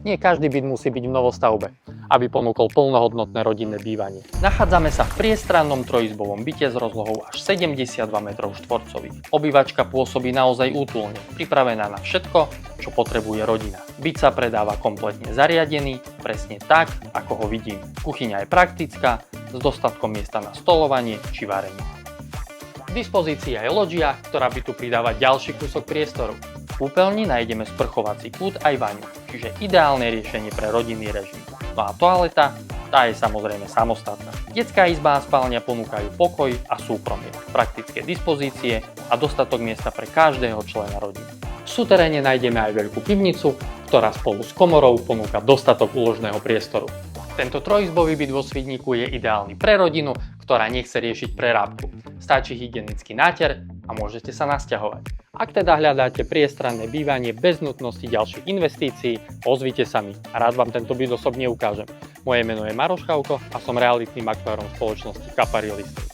Nie každý byt musí byť v novostavbe, aby ponúkol plnohodnotné rodinné bývanie. Nachádzame sa v priestrannom trojizbovom byte s rozlohou až 72 m2. Obývačka pôsobí naozaj útulne, pripravená na všetko, čo potrebuje rodina. Byt sa predáva kompletne zariadený, presne tak, ako ho vidím. Kuchyňa je praktická, s dostatkom miesta na stolovanie či varenie. K dispozícii je loďia, ktorá bytu pridáva ďalší kúsok priestoru. V kúpeľni nájdeme sprchovací kút aj vaňu, čiže ideálne riešenie pre rodinný režim. No a toaleta, tá je samozrejme samostatná. Detská izba a spálňa ponúkajú pokoj a súkromie, praktické dispozície a dostatok miesta pre každého člena rodiny. V súteréne nájdeme aj veľkú pivnicu, ktorá spolu s komorou ponúka dostatok úložného priestoru. Tento trojizbový byt vo Svidníku je ideálny pre rodinu, ktorá nechce riešiť prerábku. Stačí hygienický náter a môžete sa nasťahovať. Ak teda hľadáte priestranné bývanie bez nutnosti ďalších investícií, ozvite sa mi a rád vám tento byt osobne ukážem. Moje meno je Maroš Chauko a som realitným maklérom spoločnosti Kappa Real Estate.